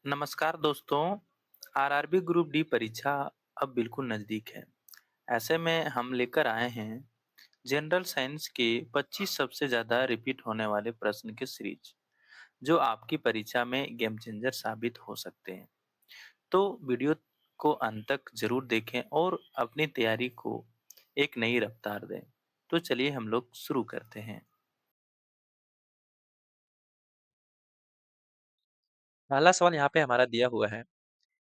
नमस्कार दोस्तों। RRB group D परीक्षा अब बिल्कुल नज़दीक है। ऐसे में हम लेकर आए हैं जनरल साइंस के 25 सबसे ज़्यादा रिपीट होने वाले प्रश्न की सीरीज, जो आपकी परीक्षा में गेम चेंजर साबित हो सकते हैं। तो वीडियो को अंत तक जरूर देखें और अपनी तैयारी को एक नई रफ्तार दें। तो चलिए हम लोग शुरू करते हैं। पहला सवाल यहाँ पे हमारा दिया हुआ है।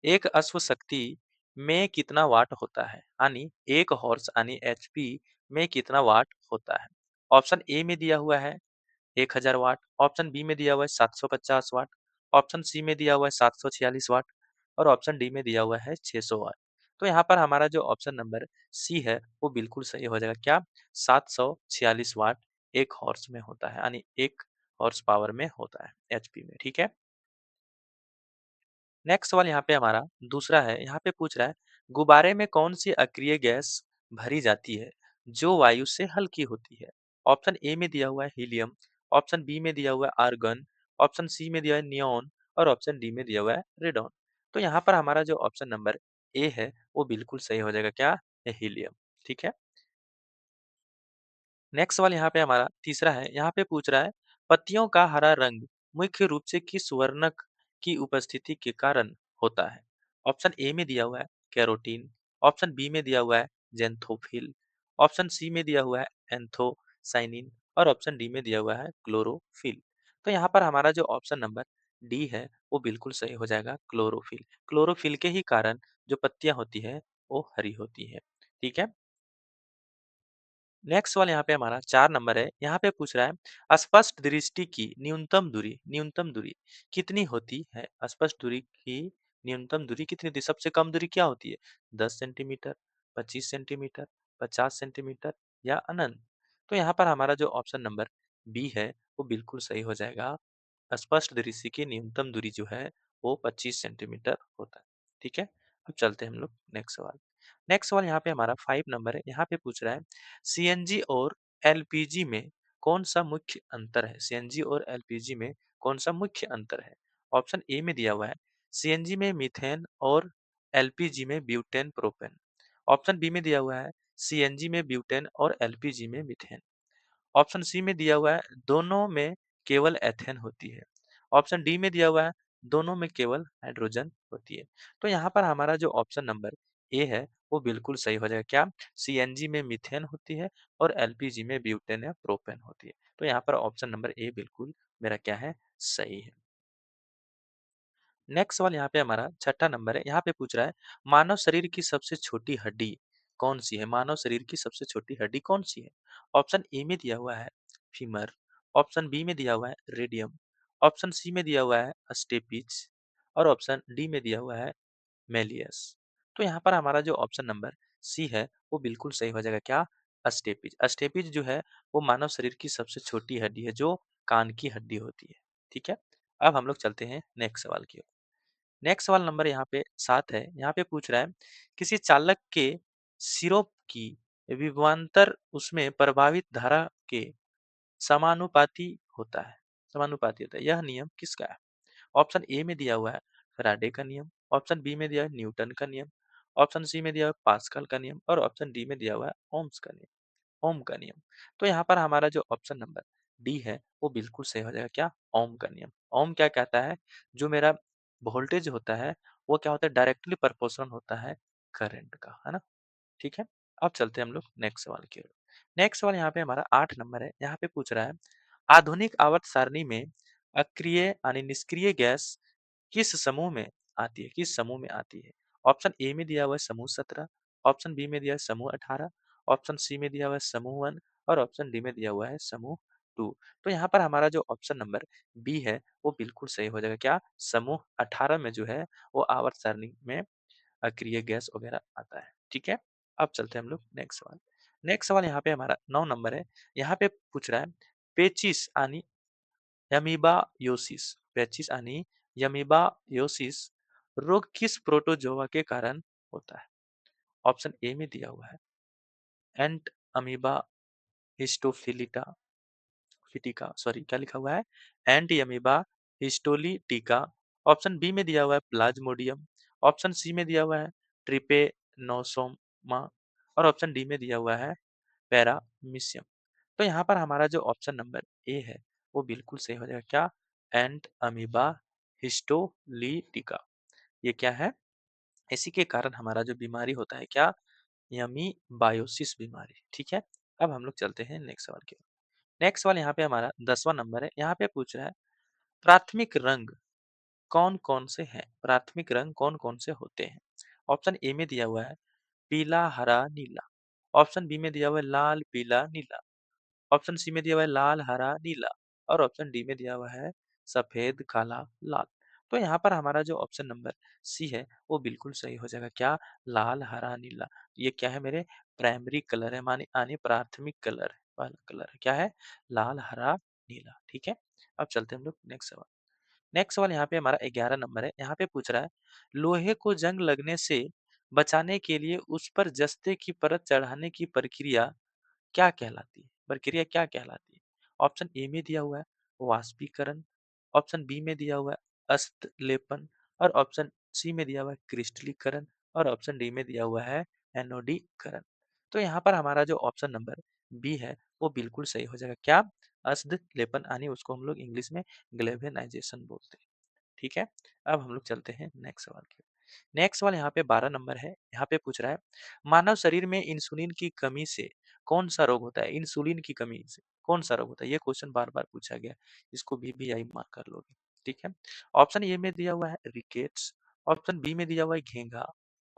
एक अश्व शक्ति में कितना वाट होता है? यानी एक हॉर्स यानी एचपी में कितना वाट होता है? ऑप्शन ए में दिया हुआ है 1000 वाट, ऑप्शन बी में दिया हुआ है 750 वाट, ऑप्शन सी में दिया हुआ है 746 वाट और ऑप्शन डी में दिया हुआ है 600 वाट। तो यहाँ पर हमारा जो ऑप्शन नंबर सी है वो बिल्कुल सही हो जाएगा। क्या? 746 वाट एक हॉर्स में होता है, यानी एक हॉर्स पावर में होता है एचपी में। ठीक है। नेक्स्ट सवाल यहाँ पे हमारा दूसरा है। यहाँ पे पूछ रहा है, गुब्बारे में कौन सी अक्रिय गैस भरी जाती है जो वायु से हल्की होती है? ऑप्शन ए में दिया हुआ है हीलियम, ऑप्शन बी में दिया हुआ है आर्गन, ऑप्शन सी में दिया है नियॉन और ऑप्शन डी में दिया हुआ है रेडॉन। तो यहाँ पर हमारा जो ऑप्शन नंबर ए है वो बिल्कुल सही हो जाएगा। क्या? हीलियम। ठीक है। नेक्स्ट सवाल यहाँ पे हमारा तीसरा है। यहाँ पे पूछ रहा है, पत्तियों का हरा रंग मुख्य रूप से किस वर्णक की उपस्थिति के कारण होता है? ऑप्शन ए में दिया हुआ है कैरोटीन, ऑप्शन बी में दिया हुआ है जेंथोफिल, ऑप्शन सी में दिया हुआ है एंथोसाइनिन और ऑप्शन डी में दिया हुआ है क्लोरोफिल। तो यहाँ पर हमारा जो ऑप्शन नंबर डी है वो बिल्कुल सही हो जाएगा, क्लोरोफिल। क्लोरोफिल के ही कारण जो पत्तियां होती है वो हरी होती है। ठीक है। नेक्स्ट सवाल यहाँ पे हमारा 4 नंबर है। यहाँ पे पूछ रहा है, स्पष्ट दृष्टि की न्यूनतम दूरी कितनी होती है? स्पष्ट दूरी की न्यूनतम दूरी कितनी होती है? सबसे कम दूरी क्या होती है? 10 सेंटीमीटर, 25 सेंटीमीटर, 50 सेंटीमीटर या अनंत? तो यहाँ पर हमारा जो ऑप्शन नंबर बी है वो बिल्कुल सही हो जाएगा। स्पष्ट दृष्टि की न्यूनतम दूरी जो है वो 25 सेंटीमीटर होता है। ठीक है। अब चलते हैं हम लोग नेक्स्ट सवाल। नेक्स्ट सवाल यहाँ पे हमारा 5 नंबर है। यहाँ पे पूछ रहा है, सीएनजी और एलपीजी में कौन सा मुख्य अंतर है? सीएनजी और एलपीजी में कौन सा मुख्य अंतर है? ऑप्शन ए में दिया हुआ है सीएनजी में मीथेन और एलपीजी में ब्यूटेन प्रोपेन, ऑप्शन बी में दिया हुआ है सीएनजी में ब्यूटेन और एलपीजी में मीथेन, ऑप्शन सी में दिया हुआ है दोनों में केवल एथेन होती है, ऑप्शन डी में दिया हुआ है दोनों में केवल हाइड्रोजन होती है। तो यहाँ पर हमारा जो ऑप्शन नंबर ए है वो बिल्कुल सही हो जाएगा। क्या? सीएनजी में मीथेन होती है और एलपीजी में ब्यूटेन या प्रोपेन होती है। तो यहाँ पर ऑप्शन नंबर ए बिल्कुल मेरा क्या है, सही है। नेक्स्ट सवाल यहाँ पे हमारा छठा नंबर है। यहाँ पे पूछ रहा है, मानव शरीर की सबसे छोटी हड्डी कौन सी है? मानव शरीर की सबसे छोटी हड्डी कौन सी है? ऑप्शन ए में दिया हुआ है फीमर, ऑप्शन बी में दिया हुआ है रेडियम, ऑप्शन सी में दिया हुआ है स्टेपिच और ऑप्शन डी में दिया हुआ है मेलियस। तो यहाँ पर हमारा जो ऑप्शन नंबर सी है वो बिल्कुल सही हो जाएगा। क्या? स्टेपिज। स्टेपिज जो है वो मानव शरीर की सबसे छोटी हड्डी है जो कान की हड्डी होती है। ठीक है। अब हम लोग चलते हैं नेक्स्ट सवाल की ओर। नेक्स्ट सवाल नंबर यहाँ पे 7 है। यहाँ पे पूछ रहा है, किसी चालक के सिरों की विभवांतर उसमें प्रभावित धारा के समानुपाती होता है। समानुपाती होता है। यह नियम किसका है? ऑप्शन ए में दिया हुआ है फैराडे का नियम, ऑप्शन बी में दिया है न्यूटन का नियम, ऑप्शन सी में दिया है पास्कल का नियम और ऑप्शन डी में दिया हुआ है ओम्स का नियम। ओम का नियम। तो यहाँ पर हमारा जो ऑप्शन नंबर डी है वो बिल्कुल सही हो जाएगा। क्या? ओम का नियम। ओम क्या कहता है? जो मेरा वोल्टेज होता है वो क्या होता है, डायरेक्टली प्रोपोर्शनल होता है करंट का, है ना। ठीक है। अब चलते हैं हम लोग नेक्स्ट सवाल की ओर। नेक्स्ट सवाल यहाँ पे हमारा 8 नंबर है। यहाँ पे पूछ रहा है, आधुनिक आवर्त सारणी में अक्रिय यानी निष्क्रिय गैस किस समूह में आती है? किस समूह में आती है? ऑप्शन ए में दिया हुआ है समूह 17, ऑप्शन बी में दिया है समूह 18, ऑप्शन सी में दिया हुआ है समूह 1 और ऑप्शन डी में दिया हुआ है समूह 2। तो यहाँ पर हमारा जो ऑप्शन नंबर बी है वो बिल्कुल सही हो जाएगा। क्या? समूह 18 में जो है वो आवर्त सारणी में अक्रिय गैस वगैरह आता है। ठीक है। अब चलते हैं हम लोग नेक्स्ट सवाल। नेक्स्ट सवाल यहाँ पे हमारा 9 नंबर है। यहाँ पे पूछ रहा है, पेचिस यानी यमीबायोसिस, पेचिस यानी यमीबायोसिस रोग किस प्रोटोजोआ के कारण होता है? ऑप्शन ए में दिया हुआ है एंट अमीबा हिस्टोफिलिटा फिटिका, सॉरी क्या लिखा हुआ है, एंट अमीबा हिस्टोलिटिका, ऑप्शन बी में दिया हुआ है प्लाज्मोडियम, ऑप्शन सी में दिया हुआ है ट्रिपेनोसोमा और ऑप्शन डी में दिया हुआ है पैरामीशियम। तो यहाँ पर हमारा जो ऑप्शन नंबर ए है वो बिल्कुल सही हो जाएगा। क्या? एंट अमीबा हिस्टोलीटिका। ये क्या है? इसी के कारण हमारा जो बीमारी होता है क्या? यमीबायोसिस बीमारी। ठीक है। अब हम लोग चलते हैं नेक्स्ट सवाल की ओर। नेक्स्ट सवाल यहाँ पे हमारा 10वां नंबर है। यहाँ पे पूछ रहा है प्राथमिक रंग कौन-कौन से हैं? प्राथमिक रंग कौन-कौन से होते हैं? ऑप्शन ए में दिया हुआ है पीला, हरा, नीला। ऑप्शन बी में दिया हुआ है लाल, पीला, नीला। ऑप्शन सी में दिया हुआ है लाल, हरा, नीला और ऑप्शन डी में दिया हुआ है सफेद, काला, लाल। तो यहाँ पर हमारा जो ऑप्शन नंबर सी है वो बिल्कुल सही हो जाएगा। क्या? लाल, हरा, नीला। ये क्या है? मेरे प्राइमरी कलर है, माने यानी प्राथमिक कलर है, पहला कलर है। क्या है? लाल, हरा, नीला। ठीक है। अब चलते हैं हम लोग नेक्स्ट सवाल। नेक्स्ट सवाल यहाँ पे हमारा 11 नंबर है। यहाँ पे पूछ रहा है लोहे को जंग लगने से बचाने के लिए उस पर जस्ते की परत चढ़ाने की प्रक्रिया क्या कहलाती है? प्रक्रिया क्या कहलाती है? ऑप्शन ए में दिया हुआ है वाष्पीकरण, ऑप्शन बी में दिया हुआ है अस्तलेपन और ऑप्शन सी में दिया हुआ है क्रिस्टलीकरण और ऑप्शन डी में दिया हुआ है एनोडीकरण। तो यहाँ पर हमारा जो ऑप्शन नंबर बी है वो बिल्कुल सही हो जाएगा। क्या? अस्तलेपन यानी उसको हम लोग इंग्लिश में ग्लेवेनाइजेशन बोलते हैं। ठीक है। अब हम लोग चलते हैं नेक्स्ट सवाल की ओर। नेक्स्ट सवाल यहाँ पे 12 नंबर है। यहाँ पे पूछ रहा है मानव शरीर में इंसुलिन की कमी से कौन सा रोग होता है? इंसुलिन की कमी से कौन सा रोग होता है? ये क्वेश्चन बार बार पूछा गया। इसको बीबीआई मार्क कर लोगे। ठीक है। ऑप्शन ए में दिया हुआ है रिकेट्स, ऑप्शन बी में दिया हुआ है घेंघा,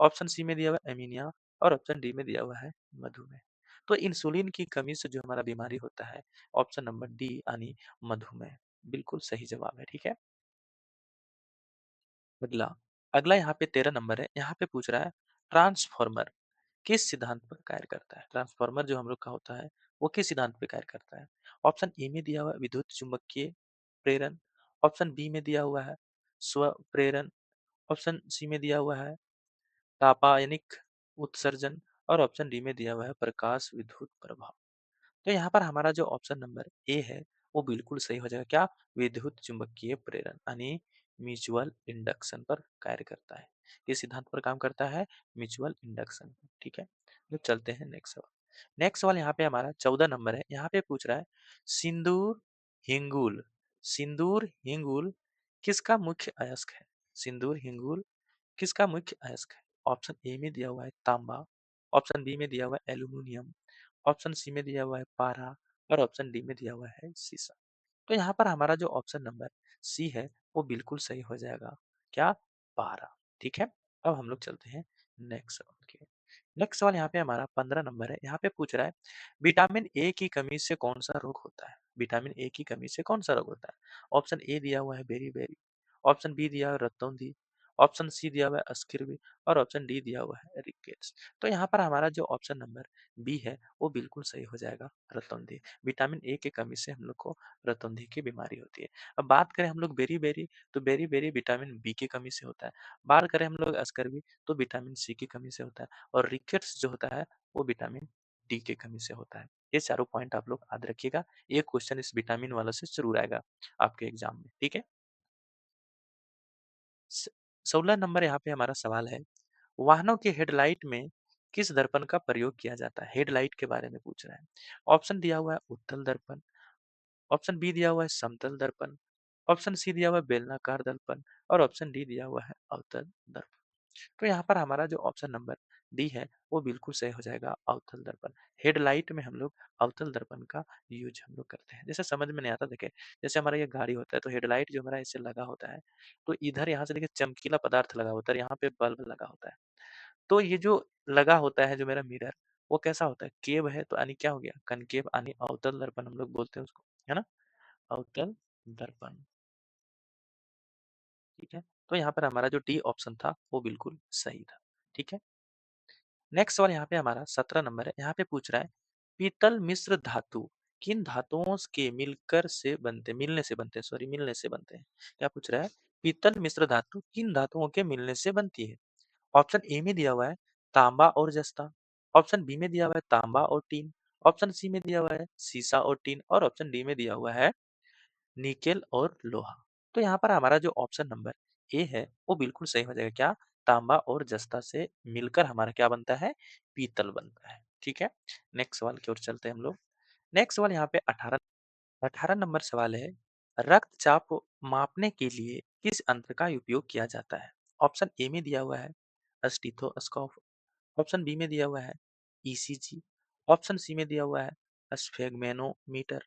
ऑप्शन सी में दिया हुआ है एमीनिया और ऑप्शन डी में दिया हुआ है मधुमेह। तो इंसुलिन की कमी से जो हमारा बीमारी होता है ऑप्शन नंबर डी यानी मधुमेह बिल्कुल सही जवाब है। ठीक है। अगला अगला यहाँ पे 13 नंबर है। यहाँ पे पूछ रहा है ट्रांसफॉर्मर किस सिद्धांत पर कार्य करता है? ट्रांसफॉर्मर जो हम लोग का होता है वो किस सिद्धांत पे कार्य करता है? ऑप्शन ए में दिया हुआ है विद्युत चुम्बकीय प्रेरण, ऑप्शन बी में दिया हुआ है स्व प्रेरण, ऑप्शन सी में दिया हुआ है रासायनिक उत्सर्जन और ऑप्शन डी में दिया हुआ है प्रकाश विद्युत प्रभाव। तो यहाँ पर हमारा जो ऑप्शन नंबर ए है वो बिल्कुल सही हो जाएगा। क्या? विद्युत चुम्बकीय प्रेरण यानी म्यूचुअल इंडक्शन पर कार्य करता है। ये सिद्धांत पर काम करता है म्यूचुअल इंडक्शन। ठीक है। तो चलते हैं नेक्स्ट सवाल। नेक्स्ट सवाल यहाँ पे हमारा 14 नंबर है। यहाँ पे पूछ रहा है सिंदूर हिंगुल सिंदूर हिंगुल किसका मुख्य अयस्क है? सिंदूर हिंगुल किसका मुख्य अयस्क है? ऑप्शन ए में दिया हुआ है तांबा, ऑप्शन बी में दिया हुआ है एल्यूमिनियम, ऑप्शन सी में दिया हुआ है पारा और ऑप्शन डी में दिया हुआ है सीसा। तो यहाँ पर हमारा जो ऑप्शन नंबर सी है वो बिल्कुल सही हो जाएगा। क्या? पारा। ठीक है। अब हम लोग चलते हैं नेक्स्ट सवाल के। नेक्स्ट सवाल यहाँ पे हमारा 15 नंबर है। यहाँ पे पूछ रहा है विटामिन ए की कमी से कौन सा रोग होता है? विटामिन ए की कमी से कौन सा रोग होता है? ऑप्शन ए दिया हुआ है बेरी बेरी, ऑप्शन बी दिया हुआ है रतौंधी, ऑप्शन सी दिया हुआ है स्किर्वी और ऑप्शन डी दिया हुआ है रिकेट्स। तो यहाँ पर हमारा जो ऑप्शन नंबर बी है वो बिल्कुल सही हो जाएगा रतौंधी। विटामिन ए की कमी से हम लोग को रतौंधी की बीमारी होती है। अब बात करें हम लोग बेरी बेरी तो बेरी बेरी विटामिन बी की कमी से होता है। बात करें हम लोग स्कर्वी तो विटामिन सी की कमी से होता है और रिकेट्स जो होता है वो विटामिन डी की कमी से होता है। ये चारों पॉइंट आप लोग याद रखिएगा। एक क्वेश्चन इस विटामिन वाला से जरूर आएगा आपके एग्जाम में। ठीक है। 16 नंबर यहाँ पे हमारा सवाल है वाहनों के हेडलाइट में किस दर्पण का प्रयोग किया जाता है? हेडलाइट के बारे में पूछ रहा है। ऑप्शन दिया हुआ है उत्तल दर्पण, ऑप्शन बी दिया हुआ है समतल दर्पण, ऑप्शन सी दिया हुआ है बेलनाकार दर्पण और ऑप्शन डी दिया हुआ है अवतल दर्पण। तो यहाँ पर हमारा जो ऑप्शन नंबर डी है वो बिल्कुल सही हो जाएगा अवतल दर्पण। हेडलाइट में हम लोग अवतल दर्पण का यूज हम लोग करते हैं। जैसे समझ में नहीं आता देखे जैसे हमारा ये गाड़ी होता है तो हेडलाइट जो हमारा इससे लगा होता है तो इधर यहाँ से देखिए चमकीला पदार्थ लगा होता है, यहाँ पे बल्ब लगा होता है। तो ये जो लगा होता है जो मेरा मिरर वो कैसा होता है? केव है तो यानी क्या हो गया? कनकेव यानी अवतल दर्पण हम लोग बोलते हैं उसको, है ना? अवतल दर्पण। ठीक है। तो यहाँ पर हमारा जो डी ऑप्शन था वो बिल्कुल सही था। ठीक है। नेक्स्ट सवाल यहाँ पे हमारा 17 नंबर है। यहाँ पे पूछ रहा है पीतल मिश्र धातु किन धातुओं के मिलने से बनते हैं, सॉरी मिलने से बनते हैं। क्या पूछ रहा है? पीतल मिश्र धातु किन धातुओं के मिलने से बनती है? ऑप्शन ए में दिया हुआ है तांबा और जस्ता, ऑप्शन बी में दिया हुआ है तांबा और टीन, ऑप्शन सी में दिया हुआ है सीसा और टीन और ऑप्शन डी में दिया हुआ है निकेल और लोहा। तो यहाँ पर हमारा जो ऑप्शन नंबर ए है वो बिल्कुल सही हो जाएगा। क्या? तांबा और जस्ता से मिलकर हमारा क्या बनता है? पीतल बनता है। ठीक है? नेक्स्ट सवाल की ओर चलते हैं हम लोग। नेक्स्ट सवाल यहाँ पे 18 नंबर सवाल है, रक्तचाप मापने के लिए किस यंत्र का उपयोग किया जाता है? ऑप्शन ए में दिया हुआ है स्टेथोस्कोप, ऑप्शन बी में दिया हुआ है ईसीजी, ऑप्शन सी में दिया हुआ है स्फेगमेनोमीटर,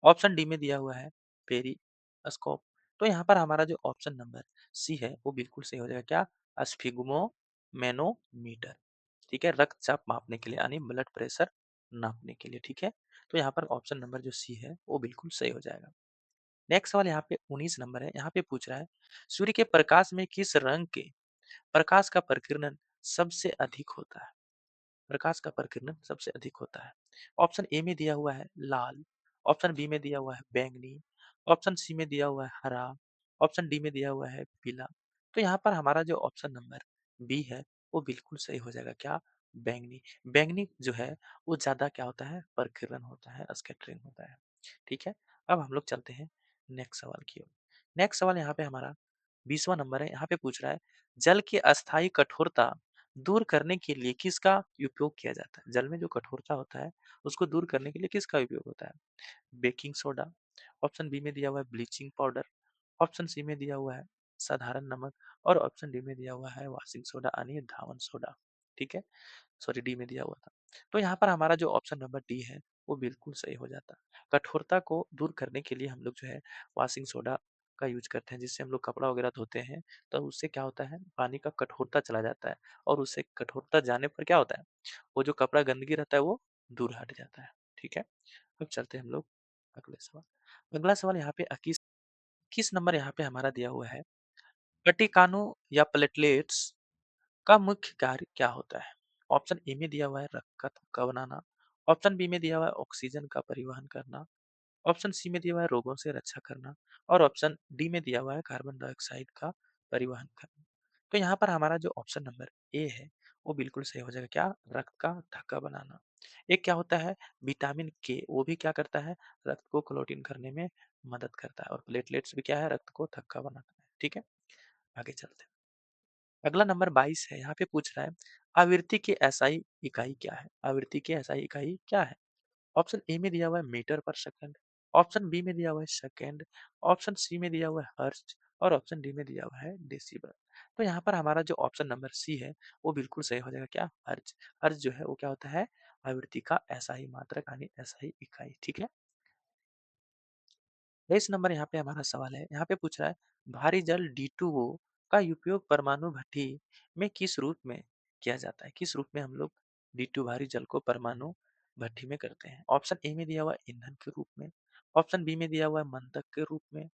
ऑप्शन डी में दिया हुआ है पेरिस्कोप। तो यहाँ पर हमारा जो ऑप्शन नंबर सी है वो बिल्कुल सही हो जाएगा। क्या? स्फिग्मोमेनोमीटर। ठीक है, रक्तचाप मापने के लिए यानी ब्लड प्रेशर नापने के लिए। ठीक है, तो यहाँ पर ऑप्शन नंबर जो सी है वो बिल्कुल सही हो जाएगा। नेक्स्ट सवाल यहाँ पे 19 नंबर है। यहाँ पे पूछ रहा है, सूर्य के प्रकाश में किस रंग के प्रकाश का प्रकीर्णन सबसे अधिक होता है? प्रकाश का प्रकीर्णन सबसे अधिक होता है। ऑप्शन ए में दिया हुआ है लाल, ऑप्शन बी में दिया हुआ है बैंगनी, ऑप्शन सी में दिया हुआ है हरा, ऑप्शन डी में दिया हुआ है पीला। तो यहाँ पर हमारा जो ऑप्शन नंबर बी है वो बिल्कुल सही हो जाएगा। क्या? बैंगनी। बैंगनी जो है वो ज्यादा क्या होता है? प्रकीर्णन होता है, स्कैटरिंग होता है। ठीक है, अब हम लोग चलते हैं नेक्स्ट सवाल की ओर। नेक्स्ट सवाल यहाँ पे हमारा 20वां नंबर है। यहाँ पे पूछ रहा है, जल की अस्थायी कठोरता दूर करने के लिए किसका उपयोग किया जाता है? जल में जो कठोरता होता है उसको दूर करने के लिए किसका उपयोग होता है? बेकिंग सोडा, ऑप्शन बी में दिया हुआ है ब्लीचिंग पाउडर, ऑप्शन सी में दिया हुआ है साधारण नमक और ऑप्शन डी में दिया हुआ है वॉशिंग सोडा यानी धावन सोडा। ठीक है, सॉरी डी में दिया हुआ था। तो यहाँ पर हमारा जो ऑप्शन नंबर डी है वो बिल्कुल सही हो जाता है। कठोरता को दूर करने के लिए हम लोग जो है वॉशिंग सोडा का यूज करते हैं, जिससे हम लोग कपड़ा वगैरह धोते हैं तो उससे क्या होता है, पानी का कठोरता चला जाता है और उससे कठोरता जाने पर क्या होता है, वो जो कपड़ा गंदगी रहता है वो दूर हट जाता है। ठीक है, अब चलते हैं हम लोग अगले सवाल। अगला सवाल यहाँ पे 21 नंबर यहाँ पे हमारा दिया हुआ है, वटिकानो या प्लेटलेट्स का मुख्य कार्य क्या होता है? ऑप्शन ए में दिया हुआ है रक्त का थक्का बनाना, ऑप्शन बी में दिया हुआ है ऑक्सीजन का परिवहन करना, ऑप्शन सी में दिया हुआ है रोगों से रक्षा करना और ऑप्शन डी में दिया हुआ है कार्बन डाइऑक्साइड का परिवहन करना। तो यहाँ पर हमारा जो ऑप्शन नंबर ए है वो बिल्कुल सही हो जाएगा। क्या? रक्त का थक्का बनाना। एक क्या होता है, विटामिन के, वो भी क्या करता है, रक्त को क्लोटिन करने में मदद करता है और प्लेटलेट्स भी क्या है, रक्त को थक्का बनाता है। ठीक है, आगे चलते हैं। अगला नंबर 22 है। यहाँ पे पूछ रहा है, आवृत्ति की एसआई इकाई क्या है? आवृत्ति की एसआई इकाई क्या है? ऑप्शन ए में दिया हुआ है मीटर पर सेकंड, ऑप्शन बी में दिया हुआ है सेकंड, ऑप्शन सी में दिया हुआ है हर्ट्ज और ऑप्शन डी में दिया हुआ है डेसिबल। तो यहाँ पर हमारा जो ऑप्शन नंबर सी है वो बिल्कुल सही हो जाएगा। क्या? हर्ट्ज। हर्ट्ज जो है वो क्या होता है, आवृत्ति का एसआई मात्रक यानी एसआई इकाई। ठीक है, 23 नंबर यहाँ पे हमारा सवाल है। यहाँ पे पूछ रहा है, भारी जल D2O का उपयोग परमाणु भट्ठी में किस रूप में किया जाता है? किस रूप में हम लोग D2 भारी जल को परमाणु भट्ठी में करते हैं? ऑप्शन ए में दिया हुआ है ईंधन के रूप में, ऑप्शन बी में दिया हुआ है मंदक के रूप में,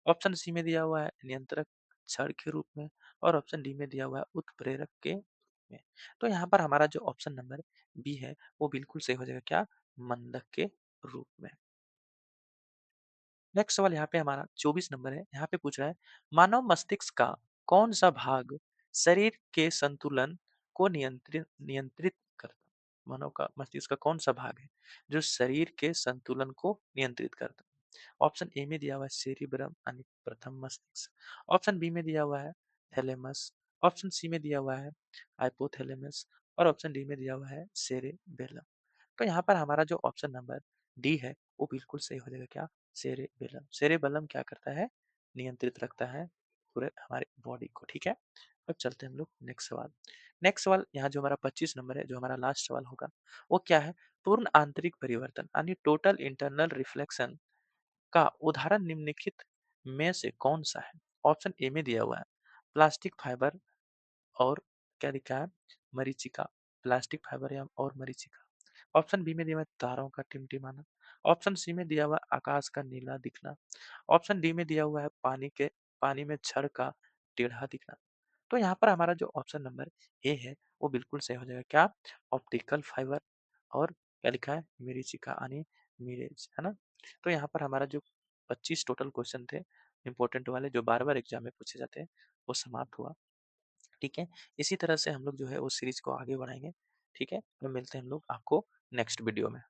ऑप्शन सी में दिया हुआ है नियंत्रक छड़ के रूप में और ऑप्शन डी में दिया हुआ है उत्प्रेरक के रूप में। तो यहाँ पर हमारा जो ऑप्शन नंबर बी है वो बिल्कुल सही हो जाएगा। क्या? मंदक के रूप में। नेक्स्ट सवाल यहाँ पे हमारा 24 नंबर है। यहाँ पे पूछ रहा है, मानव मस्तिष्क का कौन सा भाग शरीर के संतुलन को नियंत्रित नियंत्रित करता है? मानव का मस्तिष्क का कौन सा भाग है जो शरीर के संतुलन को नियंत्रित करता है? ऑप्शन ए में दिया हुआ है सेरिब्रम यानी प्रथम मस्तिष्क, ऑप्शन बी में दिया हुआ है थैलेमस, ऑप्शन सी में दिया हुआ है हाइपोथैलेमस और ऑप्शन डी में दिया हुआ है सेरेबेलम। तो यहाँ पर हमारा जो ऑप्शन नंबर डी है वो बिल्कुल सही हो जाएगा। क्या? सेरेबेलम। सेरेबेलम क्या करता है, नियंत्रित रखता है पूरे हमारे बॉडी को। ठीक है, अब चलते हैं हम लोग नेक्स्ट सवाल। नेक्स्ट सवाल यहाँ जो हमारा 25 नंबर है, जो हमारा लास्ट सवाल होगा वो क्या है, पूर्ण आंतरिक परिवर्तन यानी टोटल इंटरनल रिफ्लेक्शन का उदाहरण निम्नलिखित में से कौन सा है? ऑप्शन ए में दिया हुआ है प्लास्टिक फाइबर और क्या लिखा है, मरीचिका। प्लास्टिक फाइबर या और मरीचिका। ऑप्शन बी में दिया हुआ है तारों का टिमटिमाना, ऑप्शन सी में दिया हुआ है आकाश का नीला दिखना, ऑप्शन डी में दिया हुआ है पानी में छड़ का टेढ़ा दिखना। तो यहाँ पर हमारा जो ऑप्शन नंबर ए है वो बिल्कुल सही हो जाएगा। क्या? ऑप्टिकल फाइबर और क्या लिखा है, मिरीचिका यानी मिरेज, है ना। तो यहाँ पर हमारा जो 25 टोटल क्वेश्चन थे इंपॉर्टेंट वाले जो बार बार एग्जाम में पूछे जाते हैं वो समाप्त हुआ। ठीक है, इसी तरह से हम लोग जो है उस सीरीज को आगे बढ़ाएंगे। ठीक है, तो मिलते हैं हम लोग आपको नेक्स्ट वीडियो में।